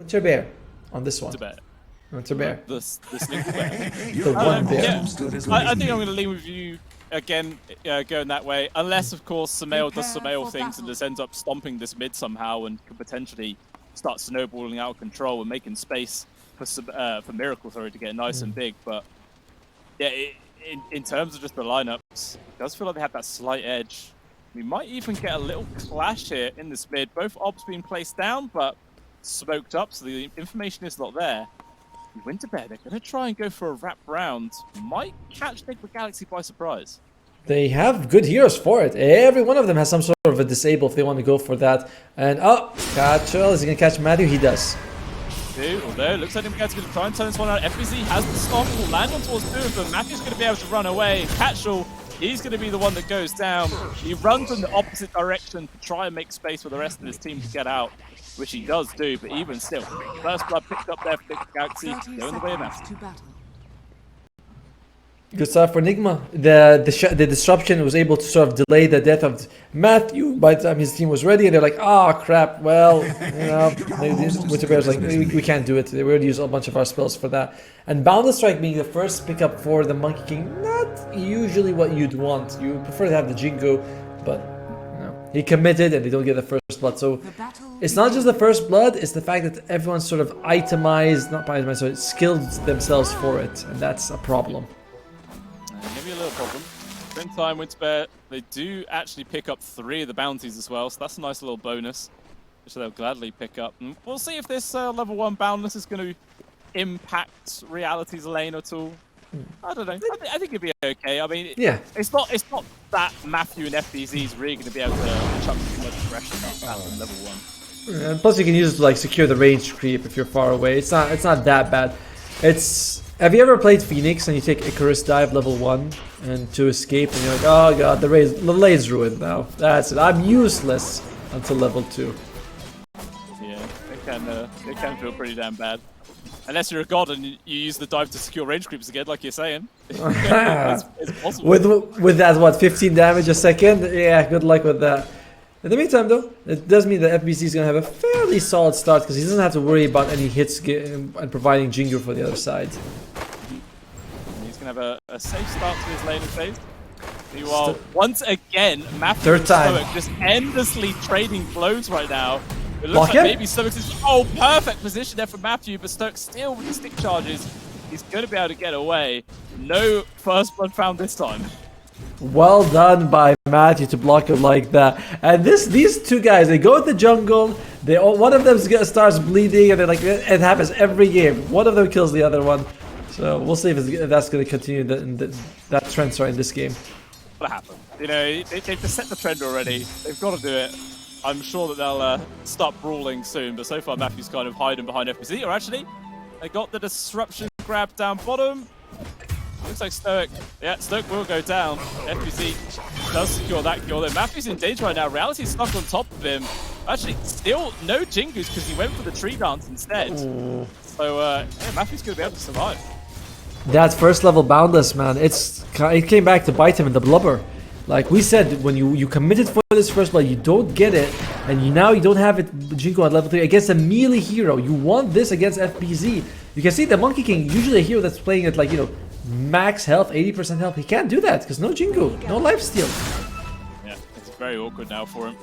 Winter Bear on this one. Winter Bear. Winter Bear. The Snickle Bear. The one bear. Yeah, I think I'm going to lean with you again, going that way. Unless, of course, Samael does Samael things and just ends up stomping this mid somehow and could potentially start snowballing out of control and making space for Miracle, sorry, to get nice and big. But yeah, in terms of just the lineups, it does feel like they have that slight edge. We might even get a little clash here in this mid. Both obs being placed down, but smoked up, so the information is not there. Winter Bear, they're going to try and go for a wrap round. Might catch Nigma Galaxy by surprise. They have good heroes for it. Every one of them has some sort of a disable if they want to go for that. And oh, Catchwell, is he going to catch Matthew? He does. Although, looks like Nigma Galaxy going to try and turn this one out. FBZ has the stomp, will land on towards two of them. Matthew's going to be able to run away. Catchwell, he's going to be the one that goes down. He runs in the opposite direction to try and make space for the rest of his team to get out, which he does do, but even still, first blood picked up there for Nigma Galaxy, going the way of Matthew. Good stuff for Nigma. The disruption was able to sort of delay the death of Matthew by the time his team was ready, and they're like, oh crap, well, you know, Winter Bear's like, we can't do it. They already used a bunch of our spells for that. And Boundless Strike being the first pickup for the Monkey King, not usually what you'd want. You prefer to have the Jingo, but he committed and they don't get the first blood. So it's not just the first blood, it's the fact that everyone's sort of itemized, not itemized, so skilled themselves for it. And that's a problem. Maybe a little problem. Same time, Winter Bear, they do actually pick up 3 of the bounties as well. So that's a nice little bonus, which they'll gladly pick up. And we'll see if this level 1 Boundless is going to impact Reality's lane at all. I don't know. I think it'd be okay. I mean, yeah, it's not that Matthew and FBZ is really going to be able to chuck too much pressure at level 1. And plus, you can use it to like secure the range creep if you're far away. It's not that bad. Have you ever played Phoenix and you take Icarus dive level 1 and to escape and you're like, oh god, the lane's ruined now. That's it. I'm useless until level 2. Yeah, it can feel pretty damn bad. Unless you're a god and you use the dive to secure range creeps again, like you're saying. it's possible. With that, what, 15 damage a second? Yeah, good luck with that. In the meantime, though, it does mean that FBC is going to have a fairly solid start because he doesn't have to worry about any hits and providing Jingu for the other side. He's going to have a safe start to his laning phase. Meanwhile, once again, Matthew Third and time. Stoic just endlessly trading blows right now. It looks Block like him? maybe Stoic is perfect position there for Matthew, but Stoic still with the stick charges. He's going to be able to get away. No first blood found this time. Well done by Matthew to block him like that. And these two guys, they go in the jungle. One of them starts bleeding, and they're like, it happens every game. One of them kills the other one. So we'll see if that's going to continue that trend in this game. What happened? You know, they've just set the trend already. They've got to do it. I'm sure that they'll start brawling soon, but so far Matthew's kind of hiding behind FBZ. Or actually, they got the disruption grab down bottom. Looks like Stoic. Yeah, Stoic will go down. FBZ does secure that kill. Then Matthew's in danger right now. Reality's stuck on top of him. Actually, still no Jingus because he went for the tree dance instead. Ooh. So, yeah, Matthew's going to be able to survive. That first level Boundless, man, it came back to bite him in the blubber. Like we said, when you committed for this first blood, you don't get it, and now you don't have it, Jinko at level 3 against a melee hero. You want this against FBZ. You can see the Monkey King, usually a hero that's playing at like, you know, max health, 80% health. He can't do that because no Jinko, no lifesteal. Yeah, it's very awkward now for him.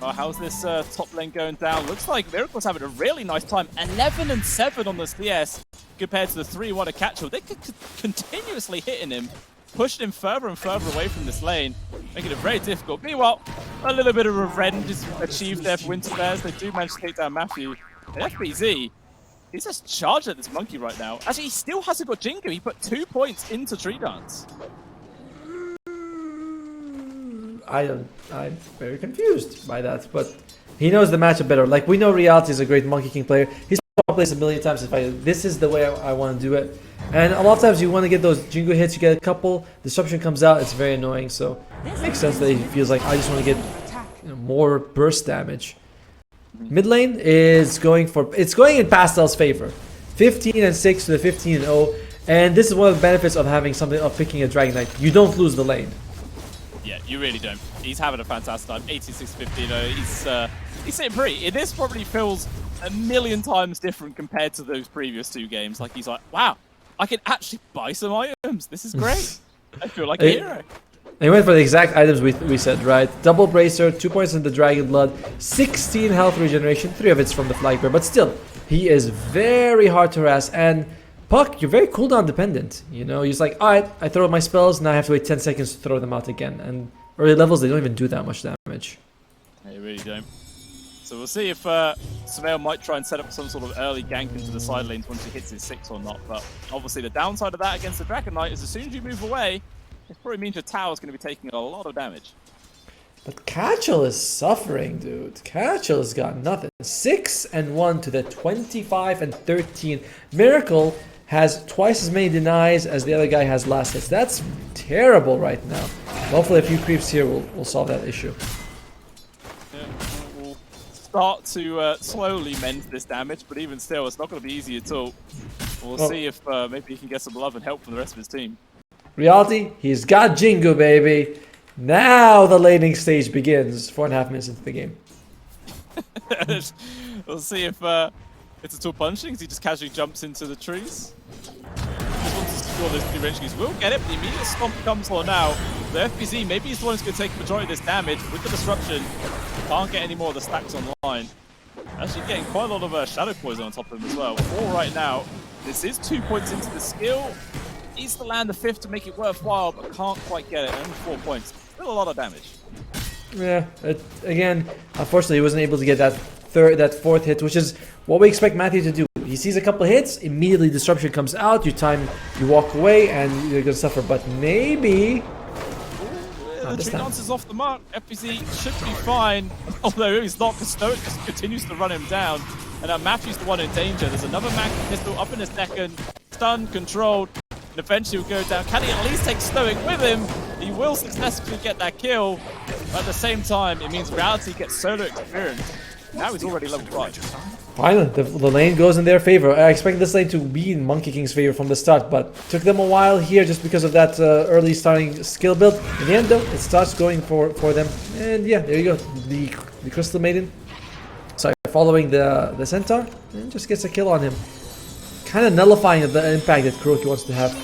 How's this top lane going down? Looks like Miracle's having a really nice time. 11 and 7 on the CS compared to the 3-1 of Catchwell. They could continuously hitting him, pushing him further and further away from this lane, making it very difficult. Meanwhile, a little bit of revenge is achieved there for Winter Bears. They do manage to take down Matthew. And FBZ, he's just charged at this monkey right now. Actually, he still hasn't got Jingo. He put 2 points into Tree Dance. I'm very confused by that, but he knows the matchup better. Like, we know Reality is a great Monkey King player. He's played this a million times. This is the way I want to do it. And a lot of times you want to get those Jingo hits, you get a couple, disruption comes out, it's very annoying. So it makes sense that he feels like I just want to get, you know, more burst damage. Mid lane is going in Pastel's favor. 15 and 6 to the 15 and 0. And this is one of the benefits of having something of picking a Dragon Knight. You don't lose the lane. Yeah, you really don't. He's having a fantastic time. 86-15. He's sitting pretty. This probably feels a million times different compared to those previous 2 games. Like, he's like, wow, I can actually buy some items. This is great. I feel like a hero. He went for the exact items we said, right? Double bracer, 2 points in the Dragon Blood, 16 health regeneration, 3 of it's from the Flag Bear, but still, he is very hard to harass. And Puck, you're very cooldown dependent. You know, he's like, alright, I throw my spells, now I have to wait 10 seconds to throw them out again. And early levels, they don't even do that much damage. They really don't. So we'll see if Sumail might try and set up some sort of early gank into the side lanes once he hits his 6 or not. But obviously the downside of that against the Dragon Knight is as soon as you move away, it probably means your tower's going to be taking a lot of damage. But Catchell is suffering, dude. Catchell's got nothing. 6-1 to the 25-13. Miracle has twice as many denies as the other guy has last hits. That's terrible right now. Hopefully a few creeps here will solve that issue. Yeah, we'll start to slowly mend this damage, but even still, it's not going to be easy at all. We'll see if maybe he can get some love and help from the rest of his team. Reality, he's got Jingu, baby. Now the laning stage begins. 4.5 minutes into the game. We'll see if it's a tool punching, because he just casually jumps into the trees. Just wants to secure those 2 range keys. We'll get it, but the immediate stomp comes for now. The FBZ, maybe he's the one who's going to take the majority of this damage. With the disruption, can't get any more of the stacks online. Actually getting quite a lot of shadow poison on top of him as well. 4 right now. This is 2 points into the skill. Needs to land the 5th to make it worthwhile, but can't quite get it. Only 4 points. Still a lot of damage. Yeah, again, unfortunately, he wasn't able to get that 4th hit, which is what we expect Matthew to do. He sees a couple hits, immediately disruption comes out, you walk away, and you're gonna suffer. But maybe the tree dance is off the mark. FPZ should be fine, although he's not. Stoic just continues to run him down, and now Matthew's the one in danger. There's another Mac pistol up in his second, stunned, controlled. And eventually will go down. Can he at least take Stoic with him? He will successfully get that kill. But at the same time, it means Reality gets solo experience. Now he's already level 5. Finally, the lane goes in their favor. I expected this lane to be in Monkey King's favor from the start, but took them a while here just because of that early starting skill build. In the end, though, it starts going for them. And yeah, there you go. The Crystal Maiden, sorry, following the Centaur, and just gets a kill on him. Kind of nullifying the impact that Kuroki wants to have.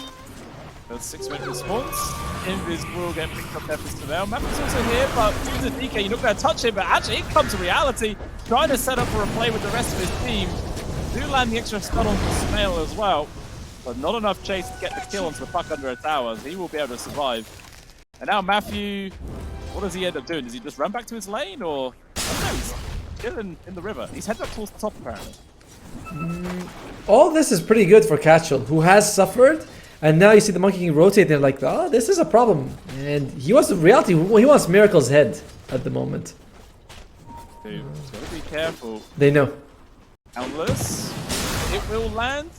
That's 6-minute response. Invis will get picked up there for Sumail. Map's also here, but due to the DK, you're not going to touch him. But actually, it comes to Reality, trying to set up for a play with the rest of his team. Do land the extra stun on Sumail as well, but not enough chase to get the kill onto the Puck under a tower. So he will be able to survive. And now Matthew, what does he end up doing? Does he just run back to his lane, or no, he's still in the river? He's headed up towards the top apparently. All this is pretty good for Catchell, who has suffered, and now you see the Monkey King rotate. They're like, oh, this is a problem, and he wants Reality. He wants Miracle's head at the moment. Dude, gotta be careful. They know. Boundless. It will land.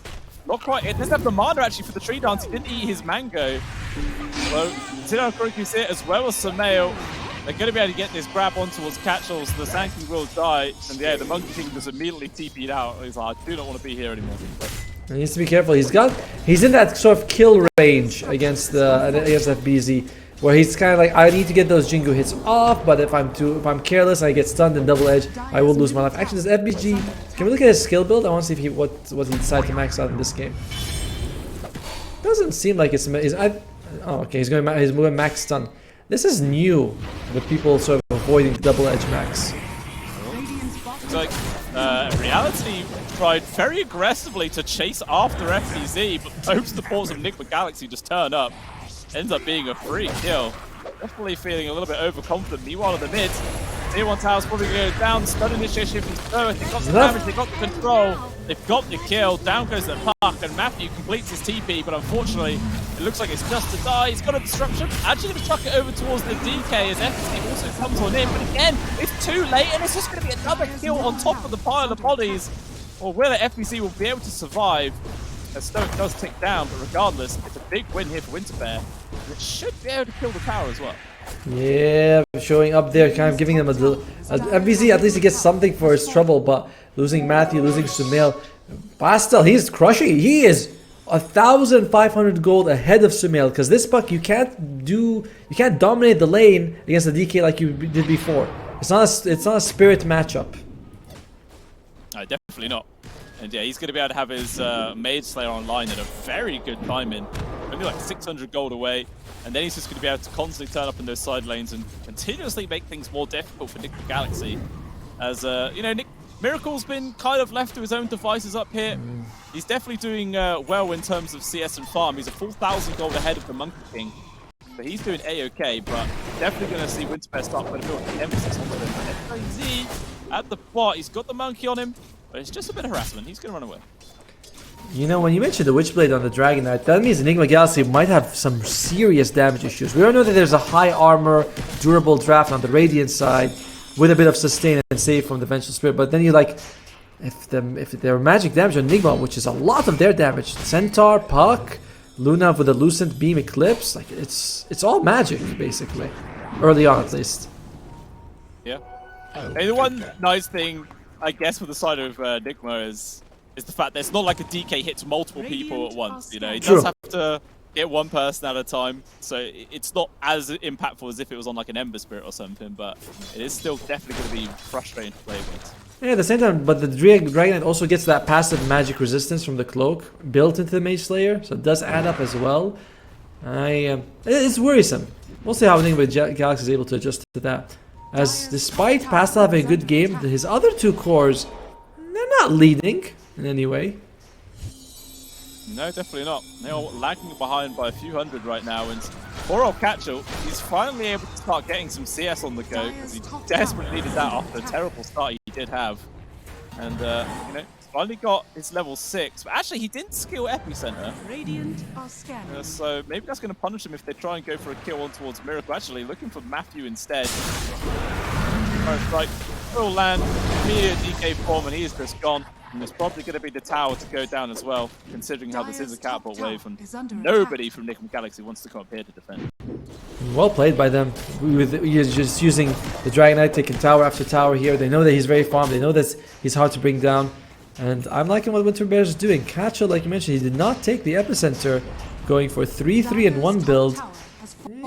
Not quite. It doesn't have the mana actually for the tree dance. He didn't eat his mango. So, Tino Kuroki's here as well as Sumail. They're going to be able to get this grab on towards Catchell, so the Sand King will die. And yeah, the Monkey King just immediately TP'd out. He's like, I do not want to be here anymore. He needs to be careful. He's in that sort of kill range against FBZ, where he's kind of like, I need to get those Jingu hits off, but if I'm careless, I get stunned and double edge, I will lose my life. Actually, this FBG, can we look at his skill build? I want to see if what he decided to max out in this game. Doesn't seem like it's oh, okay, he's moving max stun. This is new, with people sort of avoiding the double edge max. It's like Reality tried very aggressively to chase after FBZ, but most supports of Nigma Galaxy just turn up. Ends up being a free kill. Definitely feeling a little bit overconfident. Meanwhile, in the mid, Tier 1 tower's probably going to go down. Stun initiation from Stoic. They got the damage, they got the control, they've got the kill. Down goes the Puck, and Matthew completes his TP, but unfortunately, it looks like it's just to die. He's got a disruption. Actually going to chuck it over towards the DK as FBZ also comes on in, but again, it's too late, and it's just going to be another kill on top of the pile of bodies. Or whether FBZ will be able to survive, as Stoic does tick down, but regardless, it's a big win here for Winter Bear. And it should be able to kill the tower as well. Yeah, showing up there, kind of giving them a FBZ, at least he gets something for his trouble, but losing Matthew, losing Sumail. Pastel, he's crushing. He is 1,500 gold ahead of Sumail, because this Puck, you can't dominate the lane against the DK like you did before. It's not a spirit matchup. No, definitely not. And yeah, he's going to be able to have his Mage Slayer online at a very good timing. Only like 600 gold away. And then he's just going to be able to constantly turn up in those side lanes and continuously make things more difficult for Nigma Galaxy. As, you know, Miracle's been kind of left to his own devices up here. He's definitely doing well in terms of CS and farm. He's a full 1,000 gold ahead of the Monkey King. So he's doing A-okay, but definitely going to see Winterbear start putting a bit of emphasis onto him. FZ at the bot, he's got the monkey on him, but it's just a bit of harassment. He's going to run away. You know, when you mentioned the Witchblade on the Dragon Knight, that means Nigma Galaxy might have some serious damage issues. We all know that there's a high armor, durable draft on the Radiant side, with a bit of sustain and save from the Vengeful Spirit, but then you like, if their magic damage on Nigma, which is a lot of their damage, Centaur, Puck, Luna with a Lucent Beam Eclipse, like it's all magic, basically. Early on, at least. Yeah. Hey, the one nice thing, I guess, with the side of Nigma is the fact that it's not like a DK hits multiple people at once. You know, he does have to get one person at a time, so it's not as impactful as if it was on like an Ember Spirit or something, but it is still definitely going to be frustrating to play with. Yeah, at the same time, but the Dragon Knight also gets that passive magic resistance from the cloak built into the Mage Slayer, so it does add up as well. It's worrisome. We'll see how Nigma Galaxy is able to adjust to that. As despite Pastel having a good game, his other two cores, they're not leading in any way. No, definitely not. They're lagging behind by a few hundred right now, and poor old Catchel, he's finally able to start getting some CS on the go, because he desperately needed that after the terrible start he did have. And, you know, he's finally got his level 6, but actually he didn't skill Epicenter. So maybe that's going to punish him if they try and go for a kill on towards Miracle. Actually, looking for Matthew instead. Right, will land, immediate DK form, and he is just gone. And there's probably going to be the tower to go down as well, considering how this is a catapult wave, and nobody from Nigma Galaxy wants to come up here to defend. Well played by them. Just using the Dragon Knight, taking tower after tower here. They know that he's very farmed. They know that he's hard to bring down. And I'm liking what Winterbear is doing. Catchel, like you mentioned, he did not take the Epicenter, going for 3-3 and 1 build.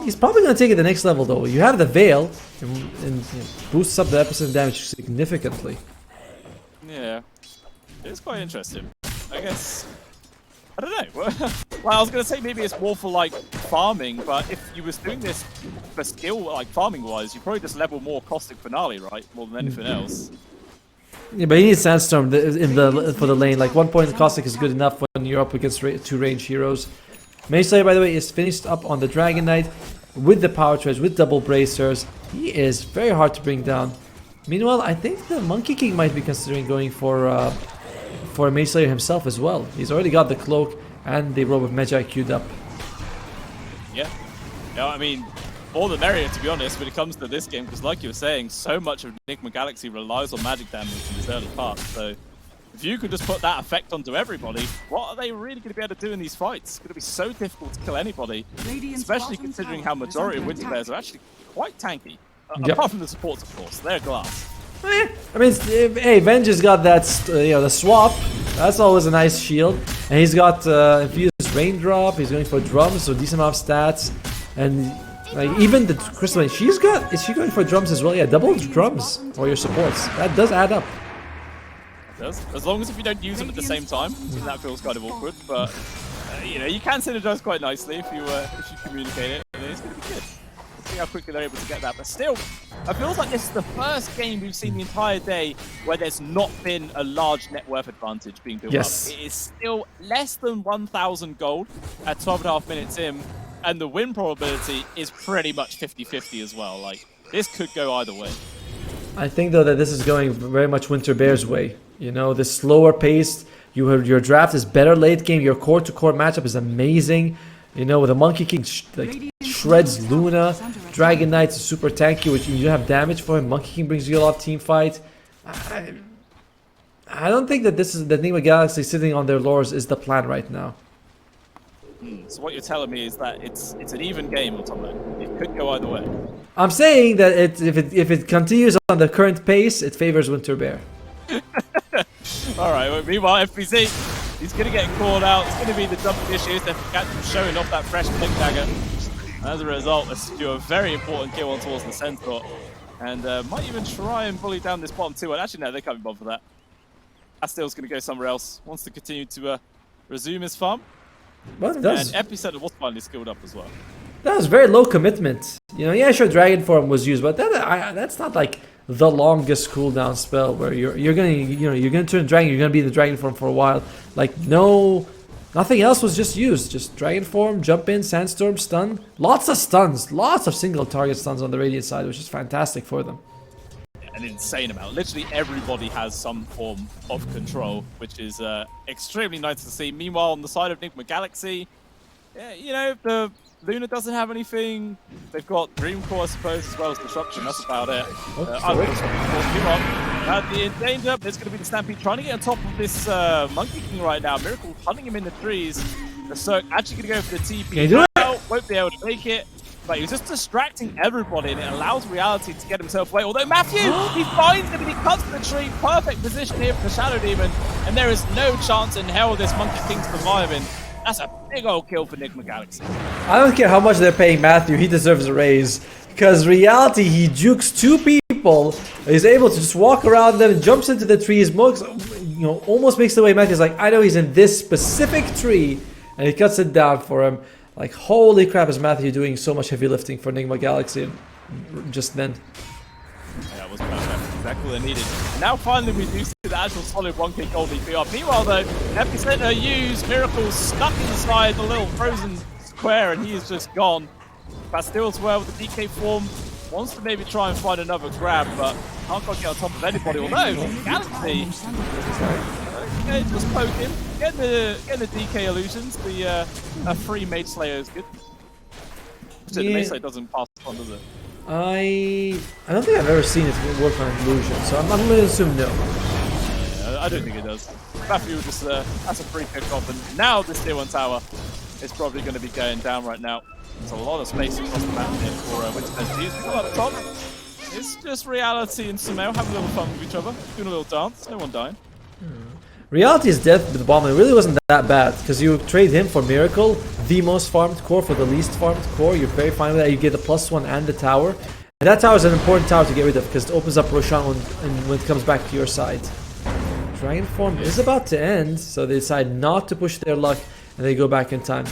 He's probably going to take it the next level though. You have the Veil, and boosts up the Epicenter damage significantly. Yeah. It's quite interesting. I guess, I don't know. Well, I was going to say maybe it's more for like farming, but if you was doing this for skill, like farming wise, you probably just level more Caustic Finale, right? More than anything else. Yeah, but he needs Sandstorm for the lane. Like 1 point Caustic is good enough when you're up against 2 range heroes. Mage Slayer, by the way, is finished up on the Dragon Knight with the Power Treads, with double bracers. He is very hard to bring down. Meanwhile, I think the Monkey King might be considering going for Mage Slayer himself as well. He's already got the cloak and the robe of Magi queued up. Yeah. No, I mean, more the merrier, to be honest, when it comes to this game, because like you were saying, so much of Nigma Galaxy relies on magic damage in this early part. So if you could just put that effect onto everybody, what are they really going to be able to do in these fights? It's going to be so difficult to kill anybody, especially considering how majority of Winterbears are actually quite tanky. Apart from the supports, of course. They're glass. I mean, hey, Venge has got that, the swap. That's always a nice shield. And he's got infused raindrop. He's going for drums, so decent amount of stats. And like even the crystalline, is she going for drums as well? Yeah, double drums for your supports. That does add up. It does, as long as if you don't use them at the same time. That feels kind of awkward, but you know, you can synergize quite nicely if you communicate it, and it's going to be good. See how quickly they're able to get that, but still, it feels like this is the first game we've seen the entire day where there's not been a large net worth advantage being built up. It is still less than 1,000 gold at 12.5 minutes in, and the win probability is pretty much 50-50 as well. Like, this could go either way. I think though that this is going very much Winterbear's way. You know, the slower paced, your draft is better late game, your core-to-core matchup is amazing. You know, with a Monkey King shreds Luna, Dragon Knight is super tanky, which you have damage for him. Monkey King brings you a lot of team fight. I don't think that this is the Nigma Galaxy sitting on their laurels is the plan right now. So what you're telling me is that it's an even game on top of it. It could go either way. I'm saying that if it continues on the current pace, it favors Winterbear. All right. Well, meanwhile, FPC, he's going to get called out. It's going to be the jumping issues. They're showing off that fresh blink dagger. As a result, let's do a very important kill on towards the Centaur. And might even try and bully down this bottom 2. Well, actually, no, they can't be bothered for that. Astil's going to go somewhere else. Wants to continue to resume his farm. Well, And Epicenter was finally skilled up as well. that was very low commitment. You know, yeah, sure, Dragon Form was used, but that's not like the longest cooldown spell where you're gonna turn Dragon. You're gonna be in the Dragon Form for a while. Like no, nothing else was just used. Just Dragon Form, jump in, Sandstorm, stun. Lots of stuns, lots of single target stuns on the Radiant side, which is fantastic for them. An insane amount. Literally everybody has some form of control, which is extremely nice to see. Meanwhile, on the side of Nigma Galaxy, yeah, you know, the Luna doesn't have anything. They've got Dream Core, I suppose, as well as Disruption. That's about it. Madly in danger. There's going to be the Stampede trying to get on top of this Monkey King right now. Miracle hunting him in the trees. The Cirque actually going to go for the TP. Can you do it? Won't be able to make it. But he's just distracting everybody, and it allows Reality to get himself away. Although Matthew, he finds him and he cuts the tree. Perfect position here for the Shadow Demon. And there is no chance in hell this Monkey King surviving. That's a big old kill for Nigma Galaxy. I don't care how much they're paying Matthew, he deserves a raise. Because Reality, he jukes two people, he's able to just walk around them, jumps into the trees, almost makes the way. Matthew's like, I know he's in this specific tree, and he cuts it down for him. Like, holy crap, is Matthew doing so much heavy lifting for Nigma Galaxy just then. Yeah, that was perfect. Exactly what they needed. And now finally we do see the actual solid 1k gold EPR. Meanwhile though, Epicenter used Miracle stuck inside the little frozen square and he is just gone. Bastille as well with the DK form. Wants to maybe try and find another grab, but can't quite get on top of anybody. Although, Galaxy, okay, just poke him. Getting the DK illusions. The free Mage Slayer is good. So the Mage Slayer doesn't pass on, does it? I don't think I've ever seen it work on illusion, so I'm going to assume no. Yeah, I don't think it does. Matthew just that's a free pick-off, and now this tier 1 tower is probably going to be going down right now. There's a lot of space across the map here for Winterfest to use. At the top, it's just Reality and Sumail having a little fun with each other, doing a little dance, no one dying. Reality's death with the bomb, it really wasn't that bad, because you trade him for Miracle, the most farmed core for the least farmed core. You're very fine with that. You get the +1 and the tower. And that tower is an important tower to get rid of, because it opens up Roshan when it comes back to your side. Dragon Form is about to end, so they decide not to push their luck, and they go back in time.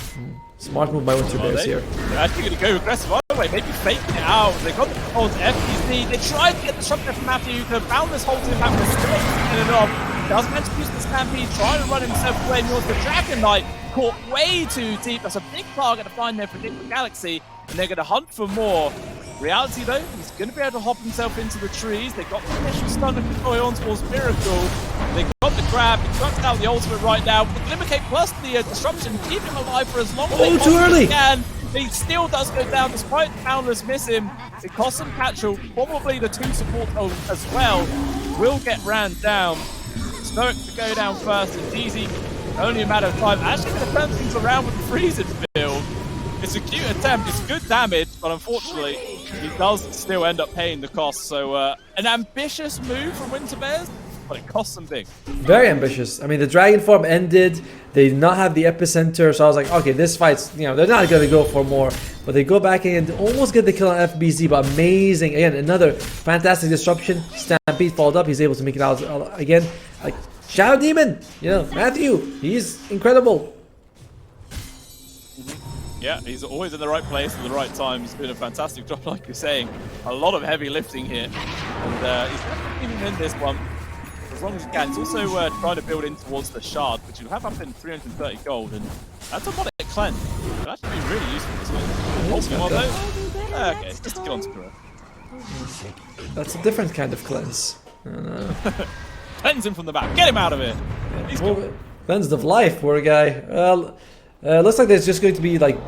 Smart move by Winter Bears here. They're actually going to go aggressive either way, maybe faking it out. They got the control to FPC. They tried to get the shot there from Matthew, who found this whole team back, but still getting it off. Does meant to use the Stampede, trying to run himself away. And the Dragon Knight caught way too deep. That's a big target to find there for Nigma Galaxy, and they're going to hunt for more. Reality though, he's going to be able to hop himself into the trees. They got the initial stun and control on towards Miracle. They got the grab, he trucks out the ultimate right now. The Glimmercake plus the disruption, keep him alive for as long as they possibly can. He still does go down despite the Boundless miss him. It costs him Catchel, probably the 2 support as well. Will get ran down. Stoic to go down first, and Deezy, only a matter of time. Actually going to turn things around with the freezing build. It's a cute attempt, it's good damage, but unfortunately, he does still end up paying the cost. So, an ambitious move from Winter Bears, but it costs them big. Very ambitious. I mean, the Dragon Form ended, they did not have the Epicenter, so I was like, okay, this fight's, they're not going to go for more. But they go back and almost get the kill on FBZ, but amazing. Again, another fantastic disruption. Stampede followed up, he's able to make it out again. Like, Shadow Demon, Matthew, he's incredible. Yeah, he's always in the right place at the right time. He's doing a fantastic job, like you're saying. A lot of heavy lifting here. And he's definitely even in this one as long as he can. He's also trying to build in towards the shard, which you have up in 330 gold. And that's a modest cleanse. It'll actually be really useful this one. Okay, just kill on Sakura. That's a different kind of cleanse. Cleanse him from the back. Get him out of here. He's cleansed of life, poor guy. Well, looks like there's just going to be like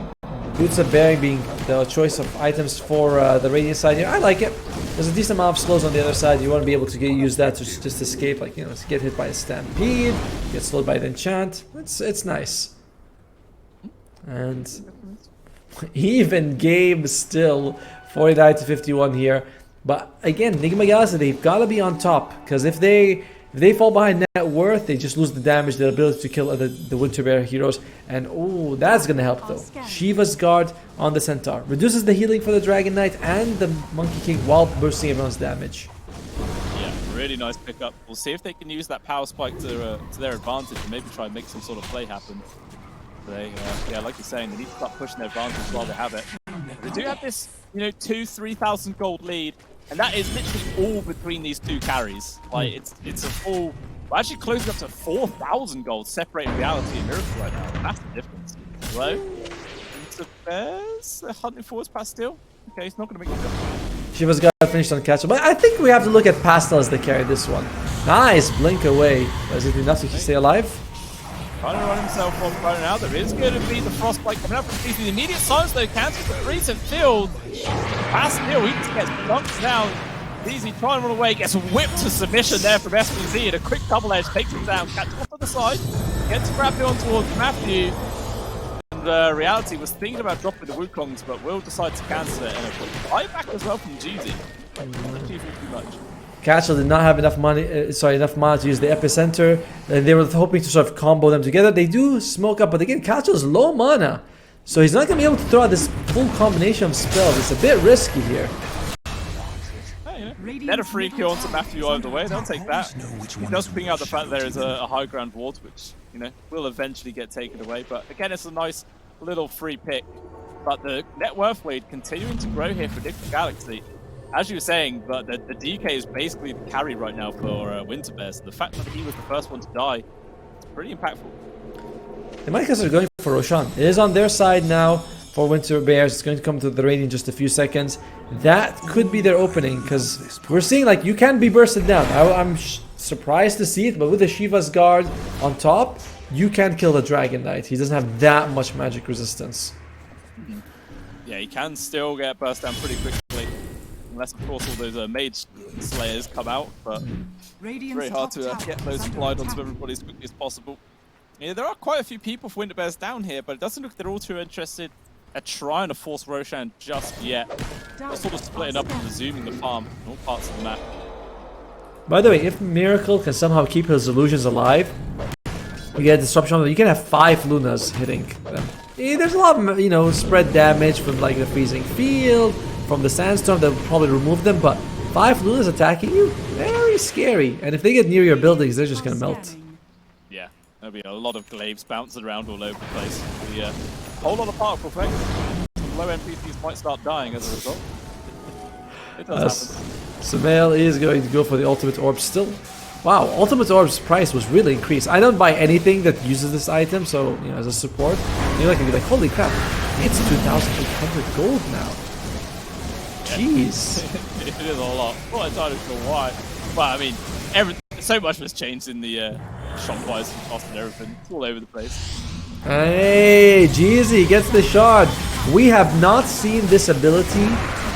Boots of Bearing being the choice of items for the Radiant side here. I like it. There's a decent amount of slows on the other side. You want to be able to use that to just escape, like, to get hit by a Stampede, get slowed by an enchant. It's nice. And even game still 49 to 51 here. But again, Nigma Galaxy, they've got to be on top, because if they fall behind net worth, they just lose the damage, the ability to kill the Winter Bear heroes. And oh, that's gonna help though. Shiva's Guard on the Centaur reduces the healing for the Dragon Knight and the Monkey King while boosting everyone's damage. Yeah, Really nice pickup. We'll see if they can use that power spike to their advantage and maybe try and make some sort of play happen. They, yeah, like you're saying, they need to start pushing their advantage while they have it. They do have this, you know, 2,000-3,000 gold lead, and that is literally all between these two carries. Like, it's a full, well, actually closing up to 4,000 gold separating Reality and Miracle right now. That's the difference. Hello? Into Bears, they're hunting forwards past Steel. Okay, he's not going to make the jump. Shiva's got finished on catch, but I think we have to look at Pastel as the carry this one. Nice blink away. Is it enough to stay alive? Trying to run himself off right now. There is going to be the Frostbite coming up from the immediate silence though. Cancels the recent field. Past Steel, he just gets dunked now. Easy trying to run away, gets whipped to submission there from SPZ, and a quick double edge takes him down, catches off to the side, gets grabbed on towards Matthew. And Reality was thinking about dropping the Wukongs, but will decide to cancel it, and a quick buyback as well from Jeezy. Not achieving too much. Castle did not have enough money, enough mana to use the epicenter, and they were hoping to sort of combo them together. They do smoke up, but again, Castle is low mana, so he's not going to be able to throw out this full combination of spells. It's a bit risky here. Get a free kill onto Matthew either way, they'll take that. He does bring out the fact there is a high ground ward, which, you know, will eventually get taken away. But again, it's a nice little free pick. But the net worth lead continuing to grow here for Nigma Galaxy. As you were saying, but the DK is basically the carry right now for Winter Bears. The fact that he was the first one to die, it's pretty impactful. The Micas are going for Roshan. It is on their side now for Winter Bears. It's going to come to the raid in just a few seconds. That could be their opening, because we're seeing like you can be bursted down. I'm surprised to see it, but with the Shiva's guard on top, you can kill the Dragon Knight. He doesn't have that much magic resistance. Yeah, he can still get burst down pretty quickly. Unless, of course, all those Mage Slayers come out, but very hard to get those applied onto everybody as quickly as possible. Yeah, there are quite a few people for Winter Bears down here, but it doesn't look like they're all too interested at trying to force Roshan just yet. They're sort of splitting up and resuming the farm in all parts of the map. By the way, if Miracle can somehow keep his illusions alive, you get disruption. You can have 5 Lunas hitting them. There's a lot of, you know, spread damage from like the freezing field, from the sandstorm that will probably remove them, but 5 Lunas attacking you, very scary. And if they get near your buildings, they're just gonna melt. Yeah, there'll be a lot of glaives bouncing around all over the place. A whole lot of particle effects. Some low NPCs might start dying as a result. It does happen. Sumail is going to go for the ultimate orb still. Wow, ultimate orb's price was really increased. I don't buy anything that uses this item, so you know, as a support, you're like, holy crap, it's 2,800 gold now. Jeez. It is a lot. Not entirely sure why. But I mean, so much was changed in the shop-wise and cost and everything. It's all over the place. Hey, Jeezy gets the shard. We have not seen this ability.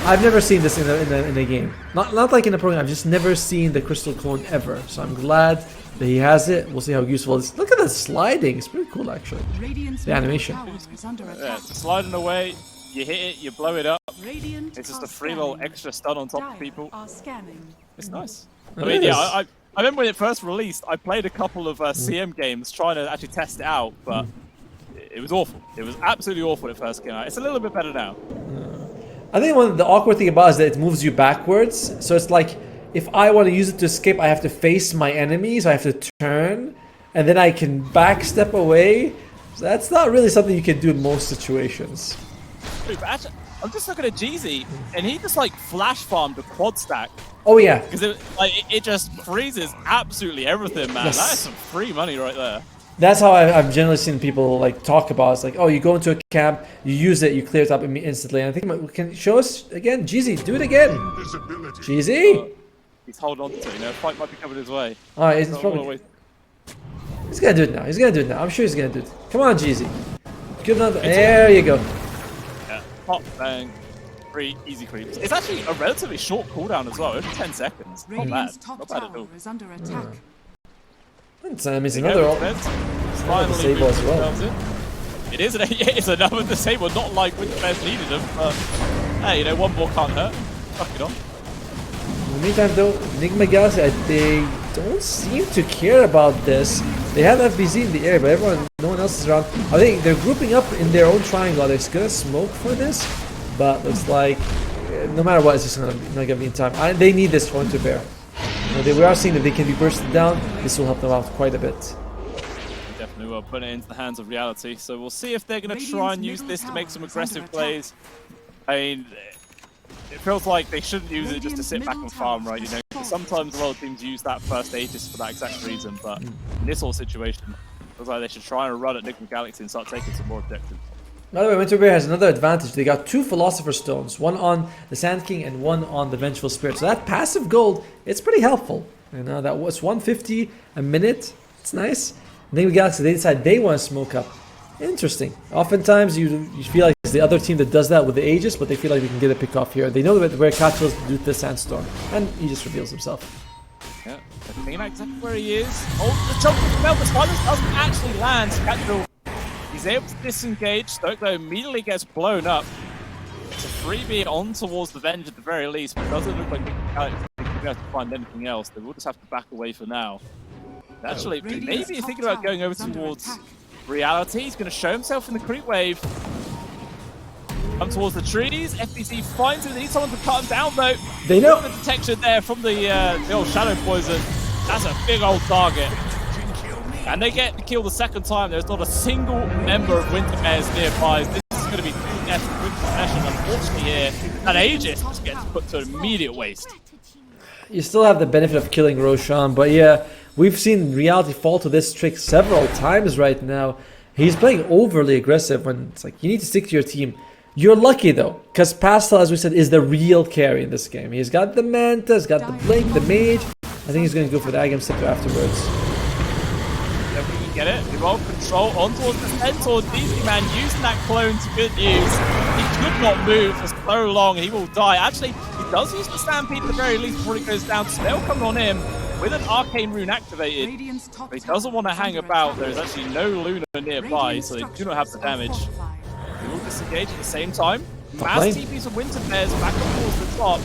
I've never seen this in a game. Not like in a program. I've just never seen the Crystal Cone ever. So I'm glad that he has it. We'll see how useful it is. Look at the sliding. It's pretty cool, actually. The animation. Yeah, it's sliding away. You hit it, you blow it up. It's just a free little extra stun on top of people. It's nice. I mean, yeah, I remember when it first released, I played a couple of CM games trying to actually test it out, but it was awful. It was absolutely awful when it first came out. It's a little bit better now. I think the awkward thing about it is that it moves you backwards. So it's like, if I want to use it to escape, I have to face my enemies, I have to turn, and then I can backstep away. So that's not really something you can do in most situations. But actually, I'm just looking at Jeezy, and he just like flash farmed a quad stack. Oh yeah. Because it just freezes absolutely everything, man. Yes. That is some free money right there. That's how I've generally seen people like talk about. It's like, oh, you go into a camp, you use it, you clear it up instantly. And I think can show us again, Jeezy, do it again. Jeezy. He's holding on to it. You know, fight might be coming his way. All right, he's gonna do it now. He's gonna do it now. I'm sure he's gonna do it. Come on, Jeezy. Good enough. There you go. Yeah. Pop, bang. 3 easy creeps. It's actually a relatively short cooldown as well. Only 10 seconds. Not bad. Not bad at all. It's another finally disable as well. It is it's another disable, not like Winter Bears needed them, but hey, you know, one more can't hurt. Fuck it on. In the meantime though, Nigma Galaxy, they don't seem to care about this. They have FBZ in the air, but no one else is around. I think they're grouping up in their own triangle. They're gonna smoke for this, but looks like no matter what, it's just not gonna be in time. They need this for Winter Bear. We are seeing that they can be bursted down. This will help them out quite a bit. Definitely will put it into the hands of reality. So we'll see if they're going to try and use this to make some aggressive plays. I mean, it feels like they shouldn't use it just to sit back and farm, right? You know, sometimes a lot of teams use that first Aegis for that exact reason, but in this whole situation, it feels like they should try and run at Nigma Galaxy and start taking some more objectives. By the way, Winter Bear has another advantage. They got 2 Philosopher Stones, one on the Sand King and one on the Vengeful Spirit. So that passive gold, it's pretty helpful. You know, that was 150 a minute. It's nice. Nigma Galaxy, they decide they want to smoke up. Interesting. Oftentimes you feel like it's the other team that does that with the Aegis, but they feel like they can get a pick off here. They know where Kachel is due to the Sandstorm, and he just reveals himself. Yeah, I mean exactly where he is. Oh, the jump from Mel, the Spiders doesn't actually land. Kachel, he's able to disengage. Stoke though immediately gets blown up. It's a freebie on towards the Venge at the very least, but it doesn't look like Galaxy can have to find anything else. They will just have to back away for now. Actually, maybe you're thinking about going over towards reality. He's going to show himself in the creep wave. Come towards the trees. FBC finds him. They need someone to cut him down, though. They know the detection there from the old Shadow Poison. That's a big old target. And they get the kill the second time. There's not a single member of Winter Bears nearby. This is going to be 2 deaths in quick succession. Unfortunately here, that Aegis just gets put to an immediate waste. You still have the benefit of killing Roshan, but yeah, we've seen reality fall to this trick several times right now. He's playing overly aggressive when it's like, you need to stick to your team. You're lucky though, because Pastel, as we said, is the real carry in this game. He's got the Manta, he's got the Blink, the Mage. I think he's going to go for the Agam Scepter afterwards. Yeah, we can get it. We roll control on towards the Centaur. DC Man using that clone to good use. He could not move for so long, he will die. Actually, he does use the Stampede at the very least before he goes down. Spell coming on him with an Arcane Rune activated. But he doesn't want to hang about. There's actually no Luna nearby, so they do not have the damage. They will disengage at the same time. Mass TPs of Winter Bears back up towards the top.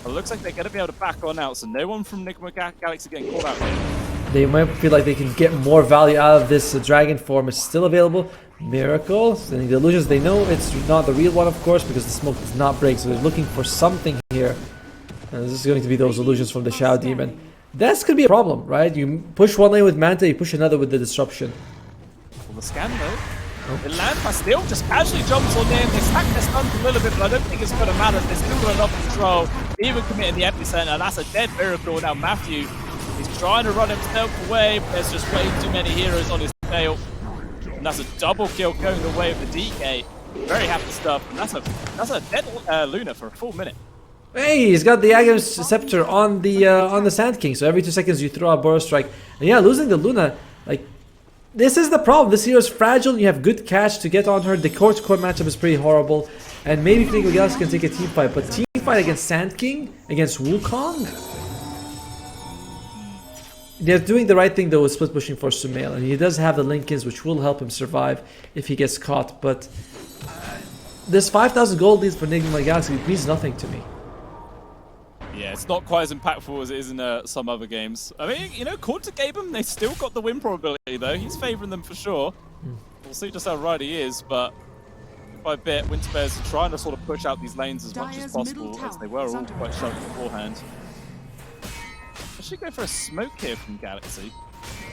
But it looks like they're going to be able to back on out, so no one from Nigma Galaxy getting caught out here. They might feel like they can get more value out of this dragon form. It's still available. Miracle, sending the illusions. They know it's not the real one, of course, because the smoke does not break, so they're looking for something here. And this is going to be those illusions from the Shadow Demon. That's going to be a problem, right? You push one lane with Manta, you push another with the Disruption. Well, the scan though. The Lampa still just casually jumps on in. They stack their stuns a little bit, but I don't think it's going to matter. They're still got enough control. Even committing the epicenter. That's a dead Miracle. Now Matthew, he's trying to run himself away, but there's just way too many heroes on his tail. And that's a double kill going the way of the DK. Very happy stuff. And that's a dead Luna for a full minute. Hey, he's got the Agam Scepter on the Sand King, so every 2 seconds you throw a Burrow Strike. And yeah, losing the Luna, like, this is the problem. This hero is fragile. You have good catch to get on her. The core matchup is pretty horrible. And maybe Nigma Galaxy can take a team fight, but team fight against Sand King, against Wukong? They're doing the right thing though with split pushing for Sumail, and he does have the Linkins, which will help him survive if he gets caught, but this 5,000 gold leads for Nigma Galaxy means nothing to me. Yeah, it's not quite as impactful as it is in some other games. I mean, you know, according to Gaben, they still got the win probability though. He's favouring them for sure. We'll see just how right he is, but bit by bit, Winter Bears are trying to sort of push out these lanes as much as possible, as they were all quite sharp beforehand. I should go for a smoke here from Galaxy.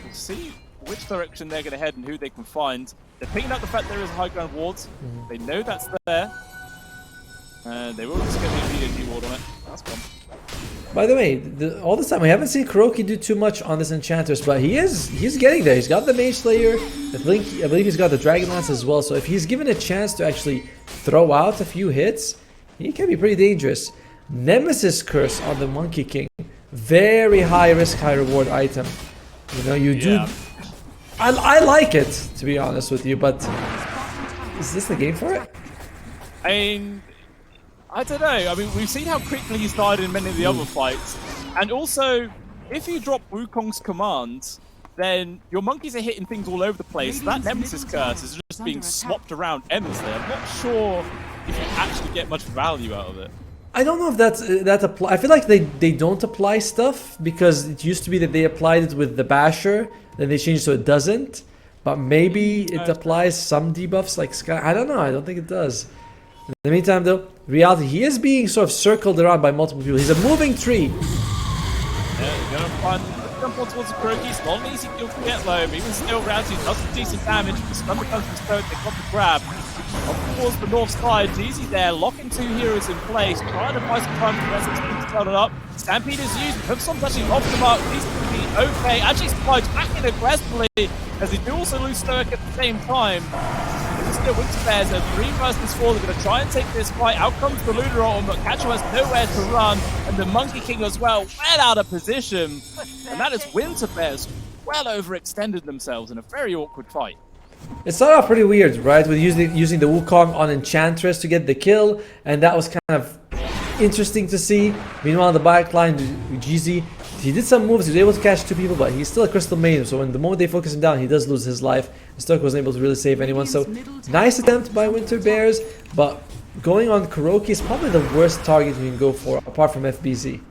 We'll see which direction they're going to head and who they can find. They're picking up the fact there is a high ground ward. They know that's there. And they will just get the immediate ward on it. That's gone. By the way, all this time we haven't seen Kuroki do too much on this Enchantress, but he's getting there. He's got the Mage Slayer. I believe he's got the Dragon Lance as well. So if he's given a chance to actually throw out a few hits, he can be pretty dangerous. Nemesis Curse on the Monkey King. Very high risk, high reward item. You know, you do... I like it, to be honest with you, but is this the game for it? I mean, I don't know. I mean, we've seen how quickly he's died in many of the other fights. And also, if you drop Wukong's command, then your monkeys are hitting things all over the place. That Nemesis Curse is just being swapped around endlessly. I'm not sure if you actually get much value out of it. I don't know if that apply. I feel like they don't apply stuff, because it used to be that they applied it with the Basher, then they changed so it doesn't. But maybe it applies some debuffs like Sky. I don't know. I don't think it does. In the meantime, though, reality, he is being sort of circled around by multiple people. He's a moving tree. front. Jump on towards the Kuroki. It's not an easy kill to get low, but even still, Rousey does some decent damage. The stun becomes from Stone. They got the grab. Up towards the north side, Jeezy there, locking two heroes in place, trying to buy some time for the rest of the team to turn it up. Stampede is used, Hooksome's actually off the mark, these can be okay. Actually slides back in aggressively, as they do also lose Stoic at the same time. It's still Winter Bears at 3 versus 4, they're going to try and take this fight. Out comes the Lunar Autumn, but Catcho has nowhere to run, and the Monkey King as well, well out of position. And that is Winter Bears well overextended themselves in a very awkward fight. It started off pretty weird, right? With using the Wukong on Enchantress to get the kill, and that was kind of interesting to see. Meanwhile, on the backline, Jeezy, he did some moves, he was able to catch 2 people, but he's still a Crystal Maiden, so when the moment they focus him down, he does lose his life. Stoke wasn't able to really save anyone, so nice attempt by Winter Bears, but going on Kuroki is probably the worst target you can go for, apart from FBZ.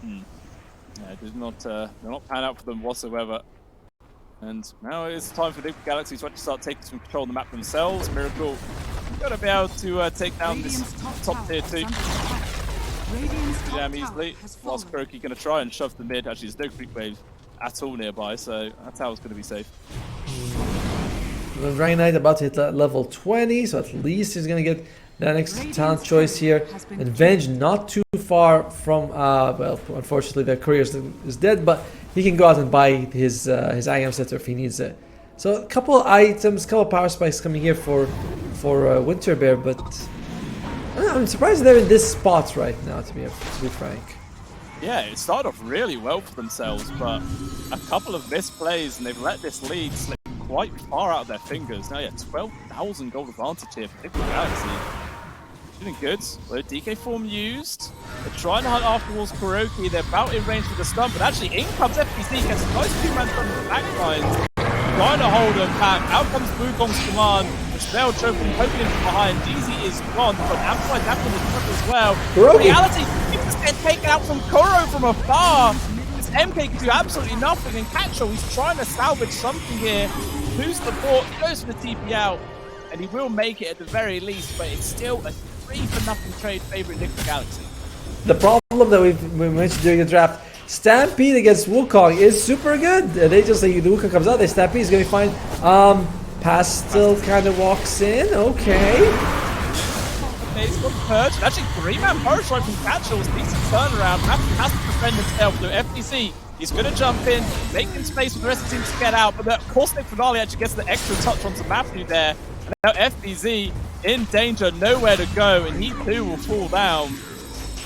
Yeah, it did not pan out for them whatsoever. And now it's time for Nigma Galaxy to actually start taking some control of the map themselves. Miracle got to be able to take down this top tier 2 damn easily. Whilst Kuroki going to try and shove the mid. Actually, there's no creep wave at all nearby, so that's how it's going to be safe. Dragon Knight about to hit level 20, so at least he's going to get that next talent choice here. And Venge not too far from, well, unfortunately the courier is dead, but he can go out and buy his Agam Setter if he needs it. So a couple items, couple power spikes coming here for Winter Bear, but I don't know, I'm surprised they're in this spot right now, to be frank. Yeah, it started off really well for themselves, but a couple of misplays and they've let this lead slip quite far out of their fingers. Now, yeah, 12,000 gold advantage here for Nigma Galaxy. Doing good. Well, DK form used. They're trying to hunt afterwards Kuroki. They're about in range for the stun, but actually in comes FPC, gets a nice 2-man stun from the back lines. Trying to hold him back. Out comes Wukong's command. The spell choking, poking him from behind. DZ is gone, but Amplified Dampen is front as well. Kuroki. In reality, he was getting taken out from Kuro from afar. This MK can do absolutely nothing, and Catcho, he's trying to salvage something here. Who's the port? Goes for the TP out, and he will make it at the very least, but it's still a 3-0 trade favoring Nigma Galaxy. The problem that we mentioned during the draft, Stampede against Wukong is super good. They just like the Wukong comes out, they Stampede is gonna be fine. Pastel kind of walks in, okay. He's got the purge. Actually, 3-man purge right from Catcho was decent turnaround. Has to defend himself through FTC. He's going to jump in, making space for the rest of the team to get out, but the Caustic Finale actually gets the extra touch onto Matthew there. And now FBZ in danger, nowhere to go, and he too will fall down.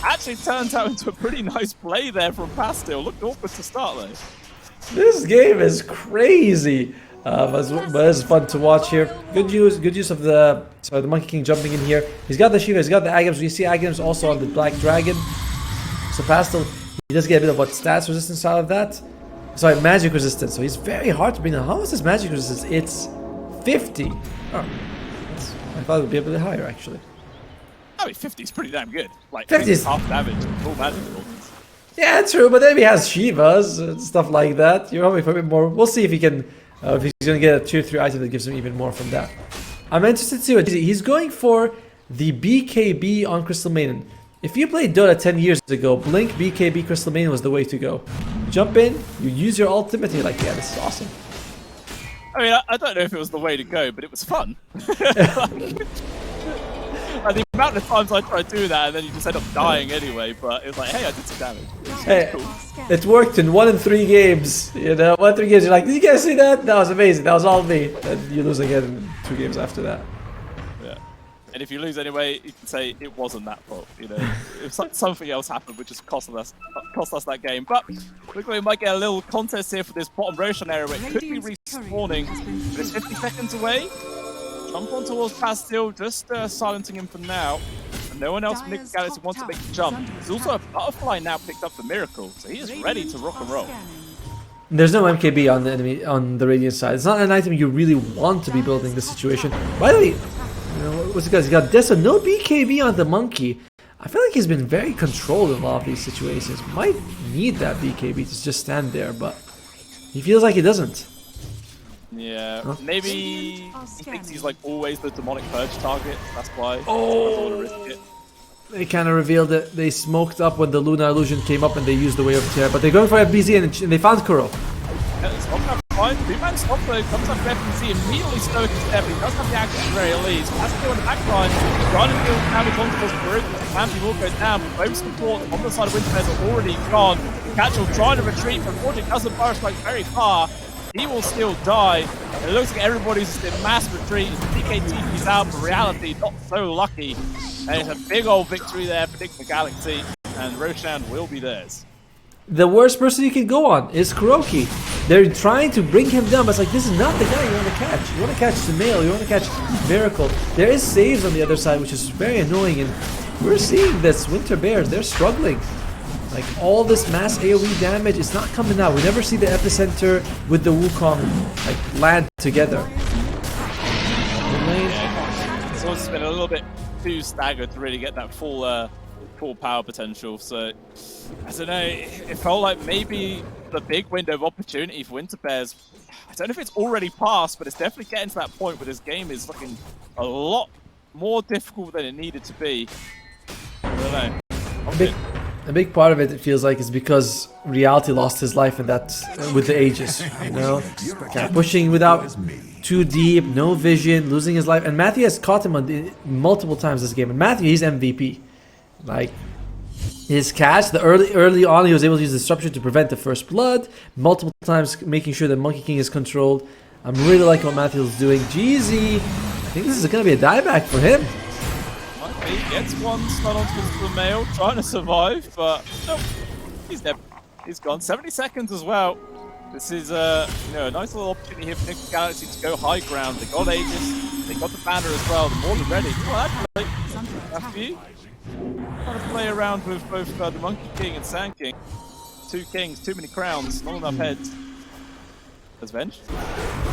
Actually turns out into a pretty nice play there from Pastel. Looked awkward to start though. This game is crazy, but it's fun to watch here. Good use of the Monkey King jumping in here. He's got the Shiva, he's got the Agams. You see Agams also on the Black Dragon. So Pastel, he does get a bit of what stats resistance out of that. Sorry, magic resistance. So he's very hard to bring down. How is this magic resistance? It's 50. Oh, I thought it would be a bit higher actually. I mean, 50 is pretty damn good. Like 50 is half damage, full magic abilities. Yeah, true, but then he has Shivas and stuff like that. You're hoping for a bit more. We'll see if he can, if he's going to get a tier 3 item that gives him even more from that. I'm interested to see what he's going for. The BKB on Crystal Maiden. If you played Dota 10 years ago, Blink BKB Crystal Maiden was the way to go. Jump in, you use your ultimate, and you're like, yeah, this is awesome. I mean, I don't know if it was the way to go, but it was fun. Like, the amount of times I tried to do that, and then you just end up dying anyway, but it's like, hey, I did some damage. Hey, cool. It worked in 1 in 3 games. You know, 1 in 3 games, you're like, did you guys see that? That was amazing. That was all me. And you lose again in 2 games after that. Yeah. And if you lose anyway, you can say it wasn't that fault. You know, if something else happened, which just cost us that game. But looks like we might get a little contest here for this bottom Roshan area, where it could be respawning, but it's 50 seconds away. Jump on towards Pastel, just silencing him for now. And no one else from Nigma Galaxy wants to make the jump. There's also a butterfly now picked up for Miracle, so he is ready to rock and roll. There's no MKB on the enemy on the Radiant side. It's not an item you really want to be building this situation. By the way, you know, what's it guys? He got Deso, no BKB on the Monkey. I feel like he's been very controlled in a lot of these situations. Might need that BKB to just stand there, but he feels like he doesn't. Yeah, maybe he thinks he's like always the demonic purge target. That's why. Oh, he doesn't want to risk it. they kind of revealed it. They smoked up when the Lunar Illusion came up and they used the Way of Terror. But they're going for FBZ and they found Kuro. Stop fine. Two-man stop though, comes up with FBZ, immediately stoic his step. He does have the action at the very least. Has to go on the back line. Trying to deal with damage onto those Baruch. Campy will go down, but both supports on the side of Winterbears are already gone. Catchell trying to retreat, but Project doesn't fire strike very far. He will still die. And it looks like everybody's just in mass retreat as the DKTP's out, but reality not so lucky. And it's a big old victory there for Nigma Galaxy, and Roshan will be theirs. The worst person you can go on is Kuroki. They're trying to bring him down, but it's like, this is not the guy you want to catch. You want to catch Sumail, you want to catch Miracle. There is saves on the other side, which is very annoying, and we're seeing this. Winter Bears, they're struggling. Like, all this mass AoE damage is not coming out. We never see the epicenter with the Wukong like land together. It's also been a little bit too staggered to really get that full power potential. So I don't know. It felt like maybe the big window of opportunity for Winter Bears. I don't know if it's already passed, but it's definitely getting to that point where this game is looking a lot more difficult than it needed to be. I don't know. A big part of it feels like is because Reality lost his life in that with the Aegis, you know, kind of pushing without too deep, no vision, losing his life. And Matthew has caught him on multiple times this game. And Matthew, he's MVP. Like, his catch, the early on, he was able to use Disruption to prevent the first blood, multiple times making sure the Monkey King is controlled. I'm really liking what Matthew is doing. GZ, I think this is going to be a dieback for him. He gets one stun onto the male, trying to survive, but nope, he's dead. He's gone. 70 seconds as well. This is a nice little opportunity here for Nigma Galaxy to go high ground. They got Aegis, they got the banner as well. They're more than ready. Oh, that's for you. Trying to play around with both the Monkey King and Sand King. Two kings, too many crowns, not enough heads. That's Venge.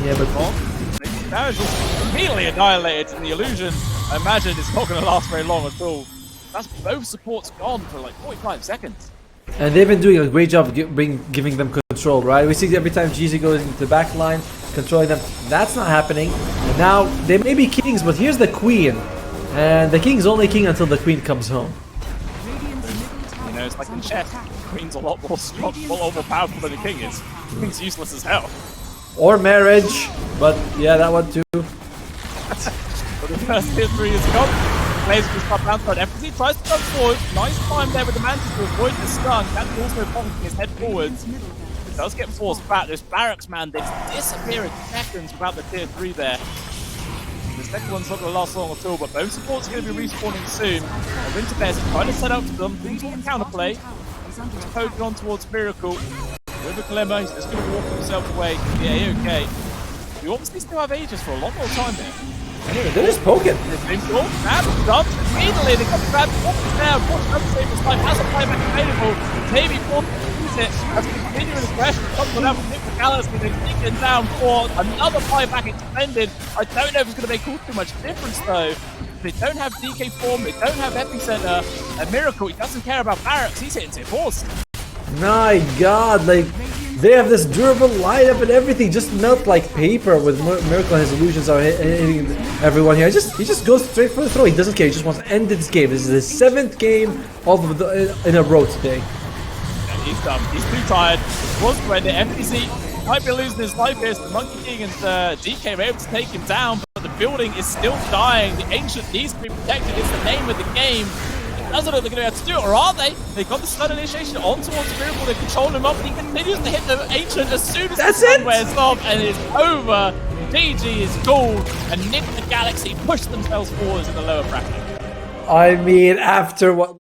Yeah, but Damage was immediately annihilated in the illusion. I imagine it's not going to last very long at all. That's both supports gone for like 45 seconds. And they've been doing a great job giving them control, right? We see every time GZ goes into the back line, controlling them. That's not happening. And now, they may be kings, but here's the queen. And the king's only king until the queen comes home. You know, it's like in chess. The queen's a lot more strong, a lot more powerful than the king is. The king's useless as hell. Or marriage, but yeah, that one too. But the first tier 3 is gone. Players just got bounced on FZ, tries to come forward. Nice time there with the Mantis to avoid the stun. That's also bonking his head forwards. It does get forced back. This barracks man, they disappear in seconds without the tier 3 there. The second one's not going to last long at all, but both supports are going to be respawning soon. And Winter Bears are trying to set up for them. Things will counterplay. He's poking on towards Miracle. With a glimmer, he's just going to walk himself away. Yeah, okay. You obviously still have Aegis for a lot more time here. They're just poking. Grab done. Immediately they got grab now. Force save his life. Has a playback available. Maybe Force use it as we continue in aggression. Comes on out from Nigma Galaxy. They're sneaking down for another playback extended. I don't know if it's going to make too much difference though. They don't have DK form. They don't have Epicenter. And Miracle, he doesn't care about barracks. He's hitting tier 4s. My god, like, they have this durable lineup and everything just melt like paper with Miracle and his illusions are hitting everyone here. He just goes straight for the throw. He doesn't care. He just wants to end this game. This is his 7th game in a row today. And he's done. He's too tired. He wants to end it. FPC might be losing his life here. The Monkey King and DK are able to take him down, but the building is still dying. The Ancient needs to be protected. It's the name of the game. Doesn't look like they're going to have to do it, or are they? They got the stun initiation on towards Miracle, they control him up, and he continues to hit the Ancient as soon as the stun wears off, and it's over. GG is gold, and Nigma Galaxy push themselves forwards in the lower bracket. I mean, after what